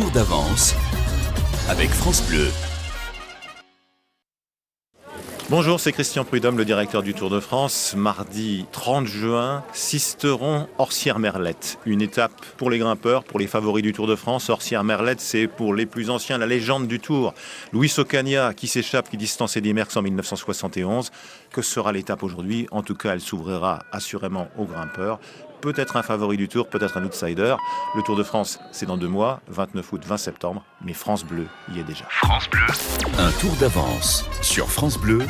tour d'avance avec France Bleu. Bonjour, c'est Christian Prudhomme, le directeur du Tour de France. Mardi 30 juin, Sisteron-Orsières-Merlette. Une étape pour les grimpeurs, pour les favoris du Tour de France. Orsières-Merlette, c'est pour les plus anciens, la légende du Tour. Luis Ocaña qui s'échappe, qui distance Eddy Merckx en 1971. Que sera l'étape aujourd'hui? En tout cas, elle s'ouvrira assurément aux grimpeurs. Peut-être un favori du Tour, peut-être un outsider. Le Tour de France, c'est dans 2 mois, 29 août, 20 septembre. Mais France Bleu y est déjà. France Bleu. Un tour d'avance sur France Bleu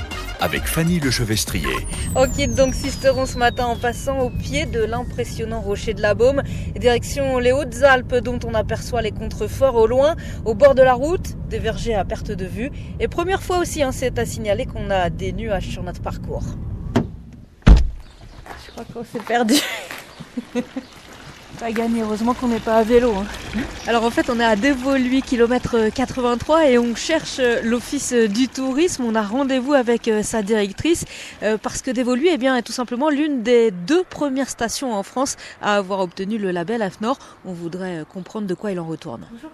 avec Fanny Lechevestrier. On quitte donc Sisteron ce matin en passant au pied de l'impressionnant rocher de la Baume. Direction les Hautes-Alpes dont on aperçoit les contreforts au loin. Au bord de la route, des vergers à perte de vue. Et première fois aussi, c'est à signaler qu'on a des nuages sur notre parcours. Je crois qu'on s'est perdu. Pas gagné, heureusement qu'on n'est pas à vélo. Alors en fait on est à Dévoluy, kilomètre 83 et on cherche l'office du tourisme. On a rendez-vous avec sa directrice parce que Dévoluy est tout simplement l'une des 2 premières stations en France à avoir obtenu le label AFNOR. On voudrait comprendre de quoi il en retourne. Bonjour.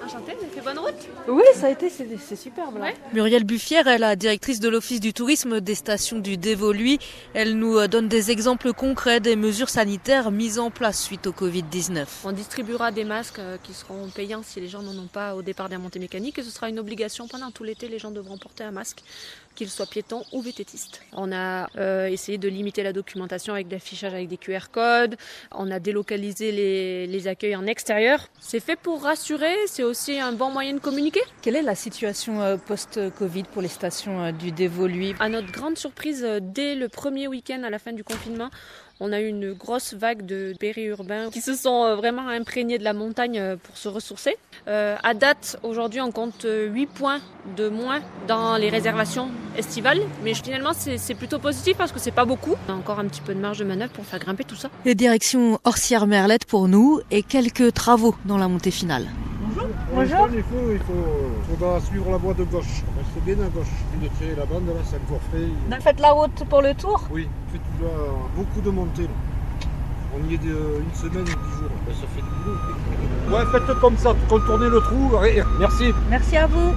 Enchantée, vous avez fait bonne route? Oui, ça a été, c'est superbe là. Ouais. Muriel Buffière est la directrice de l'office du tourisme des stations du Dévoluy. Elle nous donne des exemples concrets des mesures sanitaires mises en place suite au Covid-19. On distribuera des masques qui seront payants si les gens n'en ont pas au départ des remontées mécaniques et ce sera une obligation pendant tout l'été, les gens devront porter un masque, qu'ils soient piétons ou vététistes. On a essayé de limiter la documentation avec de l'affichage avec des QR codes, on a délocalisé les accueils en extérieur. C'est fait pour rassurer, c'est aussi un bon moyen de communiquer. Quelle est la situation post-Covid pour les stations du Dévoluy? À notre grande surprise, dès le premier week-end à la fin du confinement, on a eu une grosse vague de périurbains qui se sont vraiment imprégnés de la montagne pour se ressourcer. À date, aujourd'hui, on compte 8 points de moins dans les réservations estivales. Mais finalement, c'est plutôt positif parce que c'est pas beaucoup. On a encore un petit peu de marge de manœuvre pour faire grimper tout ça. Les directions Orsières-Merlette pour nous et quelques travaux dans la montée finale. Bonjour. Il faudra suivre la voie de gauche. Restez bien à gauche. Et de tirer la bande, là, c'est encore fait. Vous faites la route pour le tour? Oui, fait beaucoup de montées. Là. On y est une semaine, 10 jours. Ben, ça fait du boulot. Ouais, faites comme ça, contournez le trou. Merci. Merci à vous.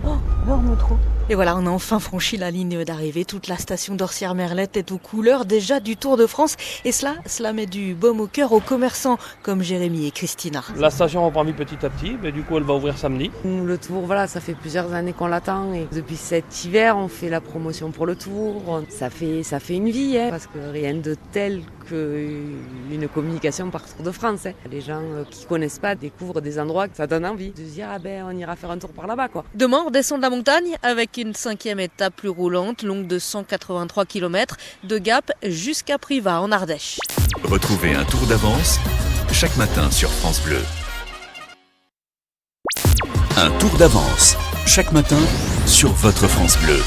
Oh, énorme trou. Et voilà, on a enfin franchi la ligne d'arrivée. Toute la station d'Orsières-Merlette est aux couleurs déjà du Tour de France. Et cela met du baume au cœur aux commerçants comme Jérémy et Christina. La station reprend vie petit à petit, mais du coup elle va ouvrir samedi. Le Tour, voilà, ça fait plusieurs années qu'on l'attend. Et depuis cet hiver, on fait la promotion pour le Tour. Ça fait une vie, parce que rien de tel qu'une communication par Tour de France. Les gens qui connaissent pas découvrent des endroits que ça donne envie de se dire on ira faire un tour par là-bas, quoi. Demain, on descend de la montagne avec une 5e étape plus roulante, longue de 183 km, de Gap jusqu'à Privas en Ardèche. Retrouvez un tour d'avance chaque matin sur France Bleu. Un tour d'avance chaque matin sur votre France Bleu.